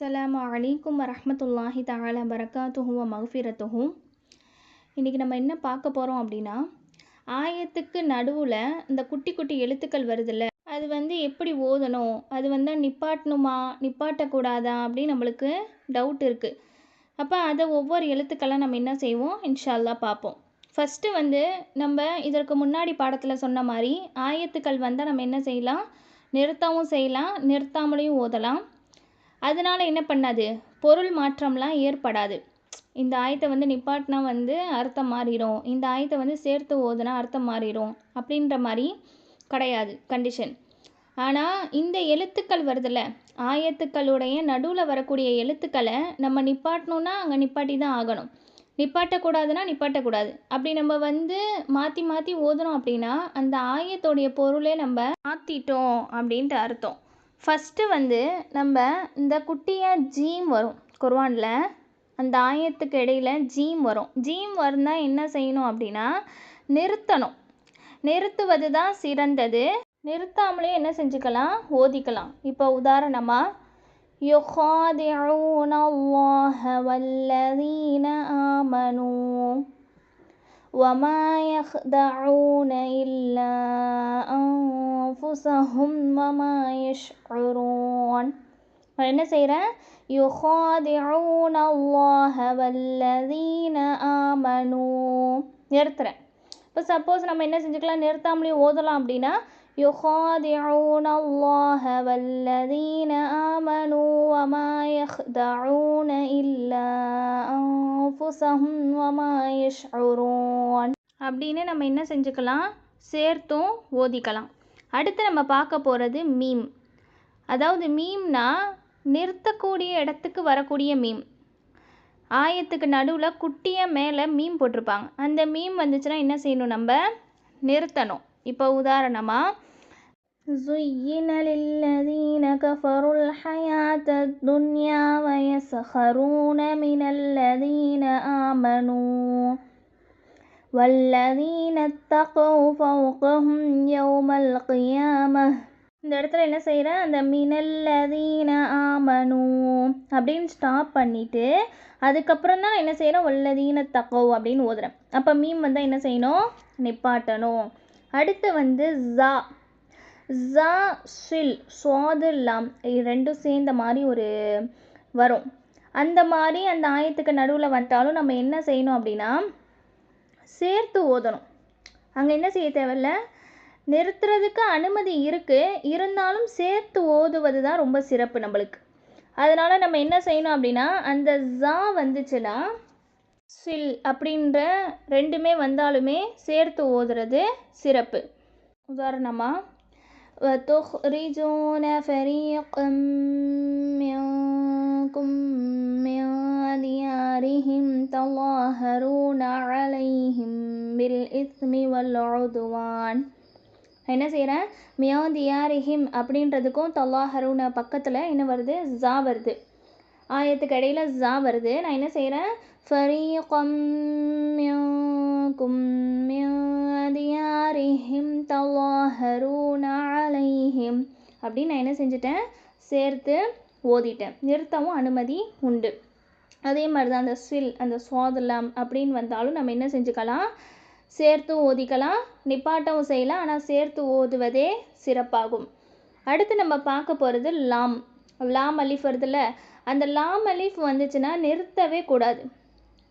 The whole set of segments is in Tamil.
அஸ்ஸலாமு அலைக்கும் வரஹ்மத்துல்லாஹி தஆலா பரக்காத்துஹு வ மக்ஃபிரத்துஹு. இன்றைக்கி நம்ம என்ன பார்க்க போகிறோம் அப்படின்னா, ஆயத்துக்கு நடுவில் இந்த குட்டி குட்டி எழுத்துக்கள் வருதுல்ல, அது எப்படி ஓதணும், அது நிப்பாட்டணுமா நிப்பாட்டக்கூடாதா அப்படின்னு நம்மளுக்கு டவுட் இருக்குது. அப்போ அதை ஒவ்வொரு எழுத்துக்கெல்லாம் நம்ம என்ன செய்வோம், இன்ஷா அல்லாஹ் பார்ப்போம். ஃபஸ்ட்டு நம்ம இதற்கு முன்னாடி பாடத்தில் சொன்ன மாதிரி ஆயத்துக்கள் நம்ம என்ன செய்யலாம், நிறுத்தவும் செய்யலாம், நிறுத்தாமலையும் ஓதலாம். அதனால் என்ன பண்ணாது, பொருள் மாற்றம்லாம் ஏற்படாது. இந்த ஆயத்தை நிப்பாட்டினா அர்த்தம் மாறிடும், இந்த ஆயத்தை சேர்த்து ஓதுனா அர்த்தம் மாறிடும் அப்படின்ற மாதிரி கிடையாது கண்டிஷன். ஆனால் இந்த எழுத்துக்கள் வருதில்ல, ஆயத்துக்களுடைய நடுவில் வரக்கூடிய எழுத்துக்களை நம்ம நிப்பாட்டணுன்னா அங்கே நிப்பாட்டி தான் ஆகணும். நிப்பாட்டக்கூடாதுன்னா நிப்பாட்டக்கூடாது. அப்படி நம்ம மாற்றி மாற்றி ஓதுனோம் அப்படின்னா அந்த ஆயத்தோடைய பொருளே நம்ம மாற்றிட்டோம் அப்படின்ட்டு அர்த்தம். ஃபஸ்ட்டு நம்ம இந்த குட்டியாக ஜீம் வரும் குர்ஆனில், அந்த ஆயத்துக்கு இடையில் ஜீம் வரும். ஜீம் வந்தால் என்ன செய்யணும் அப்படின்னா நிறுத்தணும். நிறுத்துவது தான் சிறந்தது. நிறுத்தாமலே என்ன செஞ்சுக்கலாம், ஓதிக்கலாம். இப்போ உதாரணமாக யுஹாதிஊன அல்லாஹ வல்லதீன ஆமனூ வமா யஹ்தஊன இல்லா அன்ஃபுஸஹும் வமா யஷ்உரூன். என்ன செய்கிறேன், யுஹாதிஊன அல்லாஹ வல்லதீன ஆமனூ நிறுத்துறேன். இப்போ சப்போஸ் நம்ம என்ன செஞ்சுக்கலாம், நிறுத்தாமலே ஓதலாம். அப்படின்னா யுஹாதிஊன அல்லாஹ வல்லதீன ஆமனூ வமா யஹ்தஊன இல்லா அன்ஃபுஸஹும் வமா யஷ்உரூன் அப்படின்னு நம்ம என்ன செஞ்சுக்கலாம், சேர்த்தும் ஓதிக்கலாம். அடுத்து நம்ம பார்க்க போகிறது மீம். அதாவது மீம்னா நிறுத்தக்கூடிய இடத்துக்கு வரக்கூடிய மீம். ஆயத்துக்கு நடுவில் குட்டியாக மேலே மீம் போட்டிருப்பாங்க. அந்த மீம் வந்துச்சுன்னா என்ன செய்யணும், நம்ம நிறுத்தணும். இப்போ உதாரணமாக زُيِّنَ لِلَّذِينَ كَفَرُوا الْحَيَاةَ الدُّنْيَا وَيَسْخَرُونَ مِنَ الَّذِينَ آمَنُوا وَالَّذِينَ اتَّقَوْا فَوْقَهُمْ يَوْمَ الْقِيَامَةِ. இந்த இடத்துல என்ன செய்கிறேன், அந்த மினல்லதீன ஆமனூ அப்படின்னு ஸ்டாப் பண்ணிவிட்டு அதுக்கப்புறம் தான் என்ன செய்கிறோம், வல்லதீன தக்கோ அப்படின்னு ஓதுறேன். அப்போ மீம் என்ன செய்யணும், நிப்பாட்டணும். அடுத்து ஜா ஜா ஷில் சுவாது லாம் ரெண்டும் சேர்ந்த மாதிரி ஒரு வரும். அந்த மாதிரி அந்த ஆயத்துக்கு நடுவில் வந்துட்டாலும் நம்ம என்ன செய்யணும் அப்படின்னா சேர்த்து ஓதணும். அங்கே என்ன செய்ய தேவையில்ல, நிறுத்துறதுக்கு அனுமதி இருக்குது, இருந்தாலும் சேர்த்து ஓதுவது தான் ரொம்ப சிறப்பு நம்மளுக்கு. அதனால் நம்ம என்ன செய்யணும் அப்படின்னா அந்த ஜா வந்துச்சுன்னா சில் அப்படின்ற ரெண்டுமே வந்தாலுமே சேர்த்து ஓதுறது சிறப்பு. உதாரணமாக وَتُخْرِجُونَ فَرِيقًا مِّنكُم مِّن دِيَارِهِمْ تَظَاهَرُونَ عَلَيْهِم بِالْإِثْمِ وَالْعُدْوَانِ. என்ன செய்கிறேன், மியாதியாரிஹிம் அப்படின்றதுக்கும் தல்லாஹருன பக்கத்தில் என்ன வருது, ஜா வருது. ஆயத்துக்கு இடையில் ஜா வருது. நான் என்ன செய்கிறேன், ஃபரீகம் மின்கும் மியாதியாரிஹிம் தல்லாஹருன அலைஹிம் அப்படின்னு நான் என்ன செஞ்சுட்டேன், சேர்த்து ஓதிட்டேன். நிறுத்தவும் அனுமதி உண்டு. அதே மாதிரி தான் அந்த ஸ்வில் அந்த சுவாதுலாம் அப்படின்னு வந்தாலும் நம்ம என்ன செஞ்சுக்கலாம், சேர்த்து ஓதிக்கலாம், நிப்பாட்டவும் செய்யலாம். ஆனால் சேர்த்து ஓதுவதே சிறப்பாகும். அடுத்து நம்ம பார்க்க போகிறது லாம். லாம் அலிஃப் வருதுல்ல, அந்த லாம் அலிஃப் வந்துச்சுன்னா நிறுத்தவே கூடாது.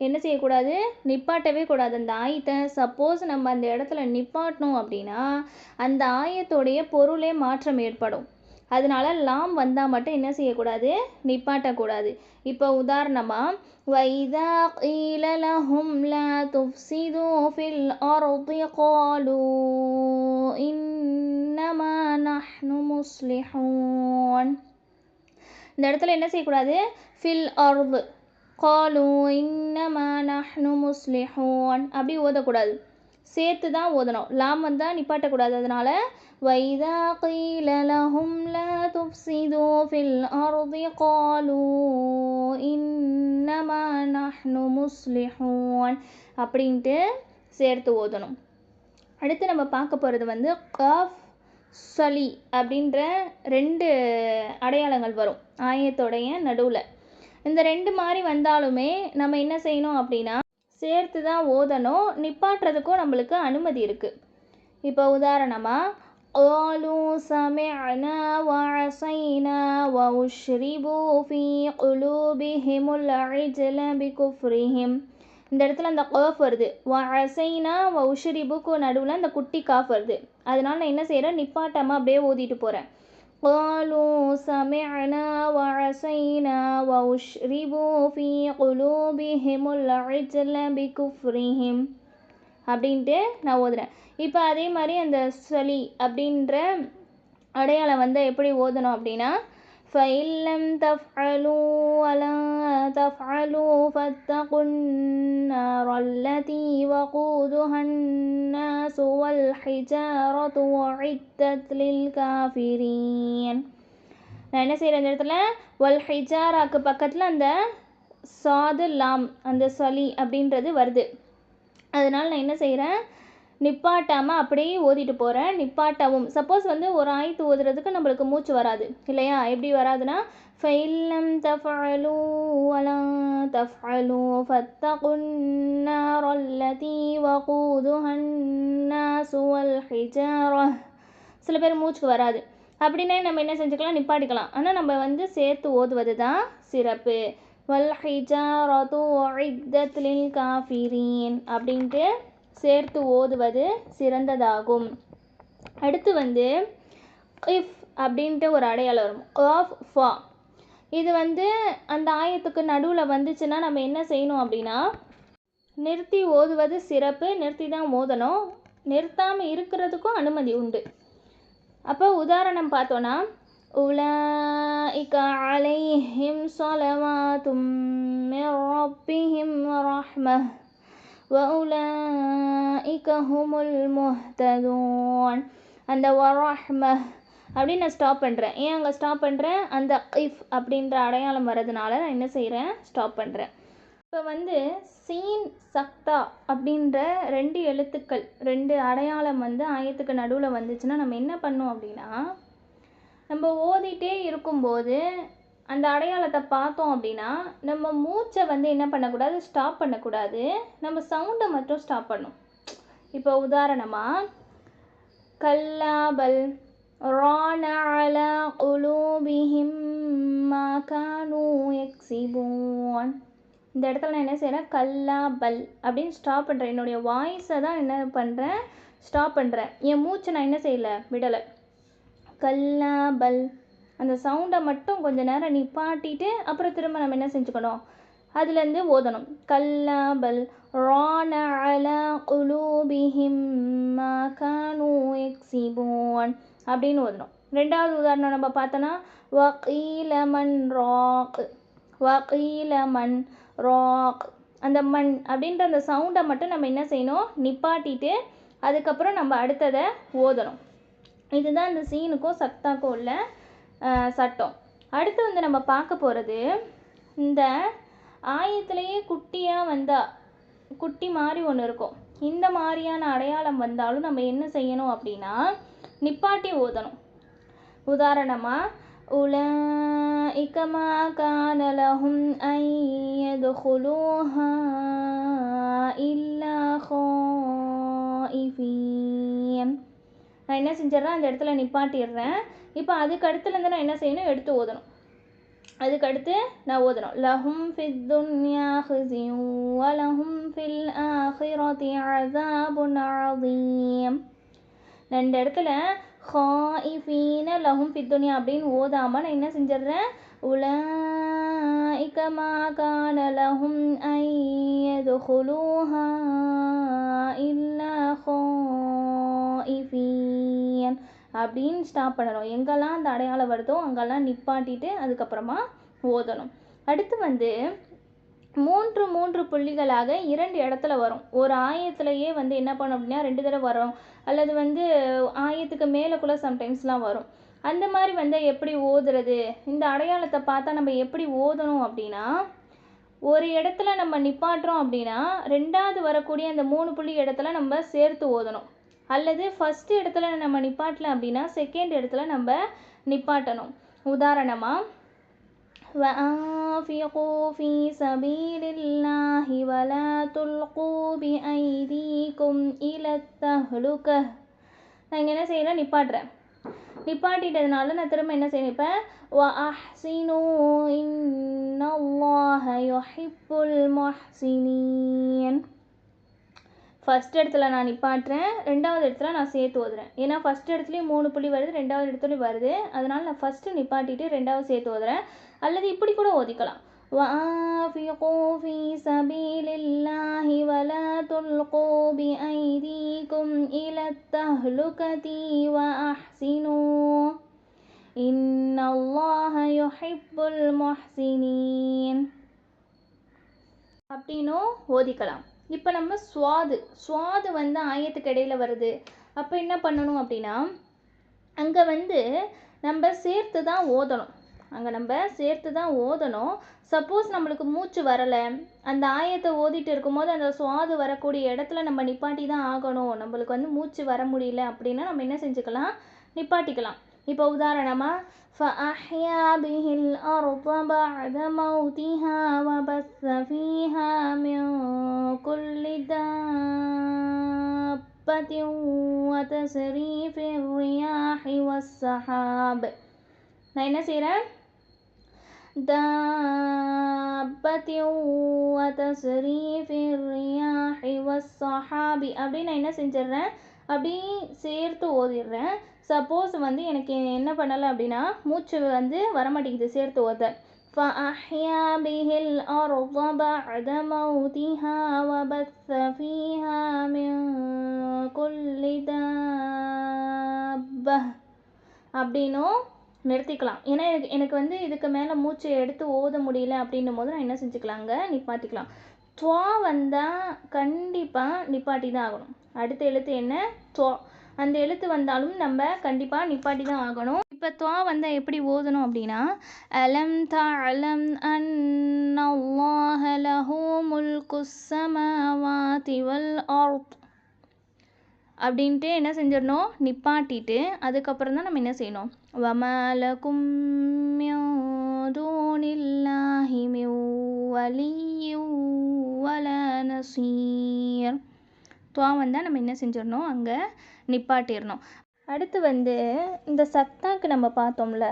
என்ன செய்யக்கூடாது, நிப்பாட்டவே கூடாது. அந்த ஆயத்தை சப்போஸ் நம்ம அந்த இடத்துல நிப்பாட்டணும் அப்படின்னா அந்த ஆயத்தோடைய பொருளே மாற்றம் ஏற்படும். அதனால லாம் வந்தால் மட்டும் என்ன செய்யக்கூடாது, நிப்பாட்டக்கூடாது. இப்போ உதாரணமாக وَإِذَا قِيلَ لَهُمْ لَا تُفْسِدُوا فِي الْأَرْضِ قَالُوا إِنَّمَا نَحْنُ مُصْلِحُونَ. இந்த இடத்துல என்ன செய்யக்கூடாது, ஃபில் அர்து காலு இன்னமா நஹ்னு முஸ்லிஹூன் அப்படி ஓதக்கூடாது, சேர்த்து தான் ஓதணும். லாம் வந்தால் நிப்பாட்டக்கூடாது. அதனால் وَإِذَا قِيلَ لَهُمْ لَا تُفْسِدُوا فِي الْأَرْضِ قَالُوا إِنَّمَا نَحْنُ مُصْلِحُونَ அப்படின்ட்டு சேர்த்து ஓதணும். அடுத்து நம்ம பார்க்க போகிறது காஃப் சலி அப்படின்ற 2 அடையாளங்கள் வரும் ஆயத்தோடைய நடுவில். இந்த 2 மாதிரி வந்தாலுமே நம்ம என்ன செய்யணும் அப்படின்னா சேர்த்து தான் ஓதணும். நிப்பாட்டுறதுக்கும் நம்மளுக்கு அனுமதி இருக்குது. இப்போ உதாரணமாக قالوا سمعنا وعصينا وأشربوا في قلوبهم العجل بكفرهم. இந்த இடத்துல அந்த காஃப் வருது. வஅசைனா வஉஷ்ரிபுக்கு நடுவில் அந்த குட்டி காஃப் வருது. அதனால நான் என்ன செய்கிறேன், நிப்பாட்டாமல் அப்படியே ஓதிட்டு போகிறேன். قالوا سمعنا وعصينا وأشربوا في قلوبهم العجل بكفرهم அப்படின்ட்டு நான் ஓதுறேன். இப்போ அதே மாதிரி அந்த சலி அப்படின்ற அடையாளம் வந்து எப்படி ஓதணும் அப்படின்னா فَإِن لَّمْ تَفْعَلُوا وَلَن تَفْعَلُوا فَاتَّقُوا النَّارَ الَّتِي وَقُودُهَا النَّاسُ وَالْحِجَارَةُ أُعِدَّتْ لِلْكَافِرِينَ. நான் என்ன செய்கிறேன், இந்த இடத்துல வல் ஹிஜாராக்கு பக்கத்தில் அந்த சாது லாம் அந்த சலி அப்படின்றது வருது. அதனால் நான் என்ன செய்கிறேன், நிப்பாட்டாமல் அப்படியே ஓதிட்டு போகிறேன். நிப்பாட்டவும் சப்போஸ் வந்து ஒரு ஆயத்து ஓதுறதுக்கு நம்மளுக்கு மூச்சு வராது இல்லையா? எப்படி வராதுன்னா ஃபைல்லம் தஃஅலூ வலா தஃஅலூ ஃபத்தகுன் நாரல்லதி வகூதுஹன் நாசு வல் ஹிஜாரா. சில பேர் மூச்சுக்கு வராது. அப்படின்னே நம்ம என்ன செஞ்சுக்கலாம், நிப்பாட்டிக்கலாம். ஆனால் நம்ம வந்து சேர்த்து ஓதுவது தான் சிறப்பு. வல் ஹிஜாரத்து உஇத்தத் லில் காஃபிரீன் அப்படின்ட்டு சேர்த்து ஓதுவது சிறந்ததாகும். அடுத்து வந்து இஃப் அப்படின்ட்டு ஒரு அடையாளம் வரும். ஆஃப் ஃபா. இது வந்து அந்த ஆயத்துக்கு நடுவில் வந்துச்சுன்னா நம்ம என்ன செய்யணும் அப்படின்னா நிறுத்தி ஓதுவது சிறப்பு. நிறுத்தி தான் ஓதணும். நிறுத்தாமல் இருக்கிறதுக்கும் அனுமதி உண்டு. அப்போ உதாரணம் பார்த்தோன்னா உலாஇக அலைஹிம் ஸலவாத்தும் மிர் ரப்பிஹிம் ரஹ்மஹ் وَأُولَئِكَ هُمُ الْمُهْتَدُونَ. அந்த வரஹ்மஹ் அப்படின்னு நான் ஸ்டாப் பண்ணுறேன். ஏன் அங்கே ஸ்டாப் பண்ணுறேன், அந்த இஃப் அப்படின்ற அடையாளம் வர்றதுனால நான் என்ன செய்கிறேன், ஸ்டாப் பண்ணுறேன். இப்போ வந்து சீன் சக்தா அப்படின்ற 2 எழுத்துக்கள் 2 அடையாளம் வந்து ஆயத்துக்கு நடுவில் வந்துச்சுன்னா நம்ம என்ன பண்ணோம் அப்படின்னா நம்ம ஓதிட்டே இருக்கும்போது அந்த அடையாளத்தை பார்த்தோம் அப்படின்னா நம்ம மூச்சை வந்து என்ன பண்ணக்கூடாது, ஸ்டாப் பண்ணக்கூடாது. நம்ம சவுண்டை மட்டும் ஸ்டாப் பண்ணணும். இப்போ உதாரணமாக கல்லாபல் ரான அலா குலூபிஹிம் மா கானூ யக்ஸிபூன். இந்த இடத்துல நான் என்ன செய்கிறேன், கல்லாபல் அப்படின்னு ஸ்டாப் பண்ணுறேன். என்னுடைய வாய்ஸை தான் என்ன பண்ணுறேன், ஸ்டாப் பண்ணுறேன். என் மூச்சை நான் என்ன செய்யலை, விடலை. கல்லாபல் அந்த சவுண்டை மட்டும் கொஞ்சம் நேரம் நிப்பாட்டிட்டு அப்புறம் திரும்ப நம்ம என்ன செஞ்சுக்கணும், அதுலேருந்து ஓதணும். கல்லாபல் ரான அலா குலூபிஹிம் மா கானூ யக்ஸிபூன் அப்படின்னு ஓதணும். 2வது உதாரணம் நம்ம பார்த்தோன்னா வகீல மன் ராக். வகீல மன் ராக் அந்த மண் அப்படின்ற அந்த சவுண்டை மட்டும் நம்ம என்ன செய்யணும், நிப்பாட்டிட்டு அதுக்கப்புறம் நம்ம அடுத்ததை ஓதணும். இதுதான் இந்த சீனுக்கும் சக்தாக்கும் உள்ள சட்டம். அடுத்து வந்து நம்ம பார்க்க போகிறது இந்த ஆயத்துலேயே குட்டியாக வந்தால் குட்டி மாதிரி ஒன்று இருக்கும். இந்த மாதிரியான அடையாளம் வந்தாலும் நம்ம என்ன செய்யணும் அப்படின்னா நிப்பாட்டி ஓதணும். உதாரணமாக உலாஇக மா கான லஹும் அன் யதுகுலூஹா இல்லா ஹாயிஃபீன். நான் என்ன செஞ்சிடறேன், அந்த இடத்துல நிப்பாட்டிடுறேன். இப்போ அதுக்கு அடுத்துலேருந்து நான் என்ன செய்யணும், எடுத்து ஓதணும். அதுக்கு அடுத்து நான் ஓதணும் லஹும் ஃபித் துன்யா ஹிஸியும் வலஹும் ஃபில் ஆஹிரதி அஸாபுன் அஸீம். நான் இந்த இடத்துல ஹாயிஃபீன லஹும் ஃபித் துன்யா அப்படின்னு ஓதாமல் நான் என்ன செஞ்சிடுறேன், உலாஇக மா கான லஹும் அன் யதுகுலூஹா இல்லா ஹாயிஃபீன் அப்படின்னு ஸ்டாப் பண்ணணும். எங்கெல்லாம் அந்த அடையாளம் வருதோ அங்கெல்லாம் நிப்பாட்டிட்டு அதுக்கப்புறமா ஓதணும். அடுத்து வந்து 3 புள்ளிகளாக 2 இடத்துல வரும். ஒரு ஆயத்துலேயே வந்து என்ன பண்ணும் அப்படின்னா 2 தடவை வரும், அல்லது வந்து ஆயத்துக்கு மேலே கூட சம்டைம்ஸ்லாம் வரும். அந்த மாதிரி வந்து எப்படி ஓதுறது, இந்த அடையாளத்தை பார்த்தா நம்ம எப்படி ஓதணும் அப்படின்னா ஒரு இடத்துல நம்ம நிப்பாட்டுறோம் அப்படின்னா 2வது வரக்கூடிய அந்த 3 புள்ளி இடத்துல நம்ம சேர்த்து ஓதணும். அல்லது ஃபஸ்ட்டு இடத்துல நம்ம நிப்பாட்டல அப்படின்னா செகண்ட் இடத்துல நம்ம நிப்பாட்டணும். உதாரணமாக وأنفقوا في سبيل الله ولا تلقوا بأيديكم إلى التهلكة. நான் இங்கே என்ன செய்கிறேன், நிப்பாட்டுறேன். நிப்பாட்டிட்டதுனால நான் திரும்ப என்ன செய்யணும், இப்போ وأحسنوا إن الله يحب المحسنين. ஃபஸ்ட் இடத்துல நான் நிப்பாட்டுறேன், ரெண்டாவது இடத்துல நான் சேர்த்து ஓதுறேன். ஏன்னா ஃபஸ்ட் இடத்துலையும் 3 புள்ளி வருது, ரெண்டாவது இடத்துலையும் வருது. அதனால் நான் ஃபஸ்ட்டு நிப்பாட்டிட்டு ரெண்டாவது சேர்த்து ஓதுறேன். அல்லது இப்படி கூட ஓதிக்கலாம். وَأَنفِقُوا فِي سَبِيلِ اللَّهِ وَلَا تُلْقُوا بِأَيْدِيكُمْ إِلَى التَّهْلُكَةِ وَأَحْسِنُوا إِنَّ اللَّهَ يُحِبُّ الْمُحْسِنِينَ அப்படின்னும் ஓதிக்கலாம். இப்போ நம்ம சுவாது வந்து ஆயத்துக்கு இடையில வருது. அப்போ என்ன பண்ணணும் அப்படின்னா, அங்கே வந்து நம்ம சேர்த்து தான் ஓதணும். சப்போஸ் நம்மளுக்கு மூச்சு வரலை, அந்த ஆயத்தை ஓதிட்டு இருக்கும்போது அந்த சுவாது வரக்கூடிய இடத்துல நம்ம நிப்பாட்டி தான் ஆகணும், நம்மளுக்கு வந்து மூச்சு வர முடியல அப்படின்னா நம்ம என்ன செஞ்சுக்கலாம், நிப்பாட்டிக்கலாம். இப்போ உதாரணமாக فأحيا به الأرض بعد موتها وبث فيها من كل دابة وتصريف الرياح والسحاب. நான் என்ன செய்கிறேன், دابة وتصريف الرياح والسحاب அப்படி நான் என்ன செஞ்சிடுறேன், அப்படி சேர்த்து ஓதிடுறேன். சப்போஸ் வந்து எனக்கு என்ன பண்ணலை அப்படின்னா மூச்சு வந்து வரமாட்டேங்குது சேர்த்து ஓத. فأحيا به الأرض بعد موتها وبث فيها من كل دابة அப்படின்னும் நிறுத்திக்கலாம். ஏன்னா எனக்கு வந்து இதுக்கு மேலே மூச்சு எடுத்து ஓத முடியல அப்படின்னும் போது நான் என்ன செஞ்சுக்கலாங்க, நிப்பாட்டிக்கலாம். துவா வந்தால் கண்டிப்பாக நிப்பாட்டி தான் ஆகணும். அடுத்த எழுத்து என்ன, துவா. அந்த எழுத்து வந்தாலும் நம்ம கண்டிப்பாக நிப்பாட்டி தான் ஆகணும். இப்போ துவா வந்தால் எப்படி ஓதணும் அப்படின்னா, அலம் தஅலம் அன்னல்லாஹ லஹு முல்குஸ் ஸமாவாதி வல் அர்த் அப்படின்ட்டு என்ன செஞ்சிடணும், நிப்பாட்டிட்டு அதுக்கப்புறம் தான் நம்ம என்ன செய்யணும், வமா லகும் மின் தூனில்லாஹி மின் வலிய்யின் வலா நஸீர். துவா வந்தால் நம்ம என்ன செஞ்சிடணும், அங்கே நிப்பாட்டிடணும். அடுத்து வந்து இந்த சக்தாக்கு நம்ம பார்த்தோம்ல,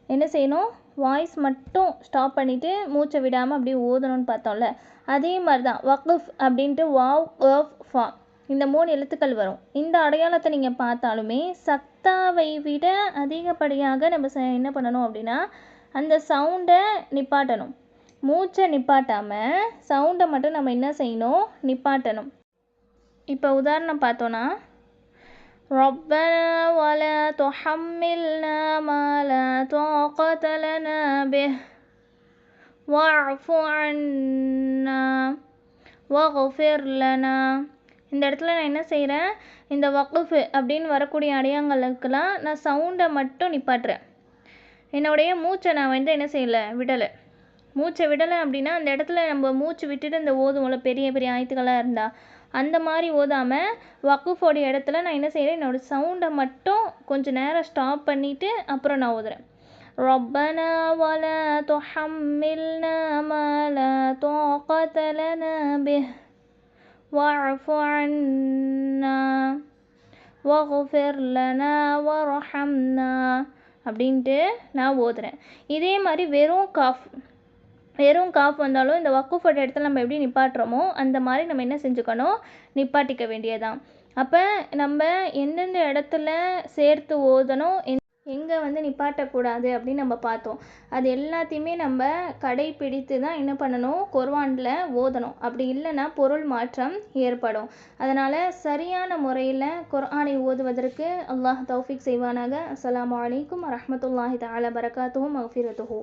என்ன செய்யணும், வாய்ஸ் மட்டும் ஸ்டாப் பண்ணிவிட்டு மூச்சை விடாமல் அப்படியே ஓதணும்னு பார்த்தோம்ல, அதே மாதிரி தான் வக்ஃப் அப்படின்ட்டு வாவ் கஃப் ஃபா இந்த 3 எழுத்துக்கள் வரும். இந்த அடையாளத்தை நீங்கள் பார்த்தாலுமே சக்தாவை விட அதிகப்படியாக நம்ம என்ன பண்ணணும் அப்படின்னா அந்த சவுண்டை நிப்பாட்டணும். மூச்சை நிப்பாட்டாமல் சவுண்டை மட்டும் நம்ம என்ன செய்யணும், நிப்பாட்டணும். இப்போ உதாரணம் பார்த்தோன்னா, ربنا ولا تحملنا ما لا طاقة لنا به واعف عنا واغفر لنا. இந்த இடத்துல நான் என்ன செய்கிறேன், இந்த வக்ஃப் அப்படின்னு வரக்கூடிய அடையாளங்களுக்கெல்லாம் நான் சவுண்டை மட்டும் நிப்பாட்டுறேன். என்னுடைய மூச்சை நான் வந்து என்ன செய்யலை, மூச்சை விடலை அப்படின்னா அந்த இடத்துல நம்ம மூச்சு விட்டுட்டு இந்த ஓதுவோம்ல பெரிய பெரிய ஆயத்துக்களாக இருந்தால் அந்த மாதிரி ஓதாமல் வக்ஃபோடைய இடத்துல நான் என்ன செய்கிறேன், என்னோடய சவுண்டை மட்டும் கொஞ்சம் நேரம் ஸ்டாப் பண்ணிவிட்டு அப்புறம் நான் ஓதுறேன். ரப்பனா வலா துஹம்மில்னா மா லா தாகத லனா பிஹ் வஅஃபு அன்னா வக்ஃபிர் லனா வர்ஹம்னா அப்படின்ட்டு நான் ஓதுறேன். இதே மாதிரி வெறும் காஃப் வந்தாலும் இந்த வக்ஃபோட இடத்துல நம்ம எப்படி நிப்பாட்டுறோமோ அந்த மாதிரி நம்ம என்ன செஞ்சுக்கணும், நிப்பாட்டிக்க வேண்டியதான். அப்போ நம்ம எந்தெந்த இடத்துல சேர்த்து ஓதணும், எங்கே வந்து நிப்பாட்டக்கூடாது அப்படின்னு நம்ம பார்த்தோம். அது எல்லாத்தையுமே நம்ம கடைப்பிடித்து தான் என்ன பண்ணணும், குர்ஆனில் ஓதணும். அப்படி இல்லைன்னா பொருள் மாற்றம் ஏற்படும். அதனால் சரியான முறையில் குர்ஆனை ஓதுவதற்கு அல்லாஹ் தௌஃபீக் செய்வானாக. அஸ்ஸலாமு அலைக்கும் வரஹ்மத்துல்லாஹி தஆலா பரகாத்துஹு மக்ஃபிரத்துஹு.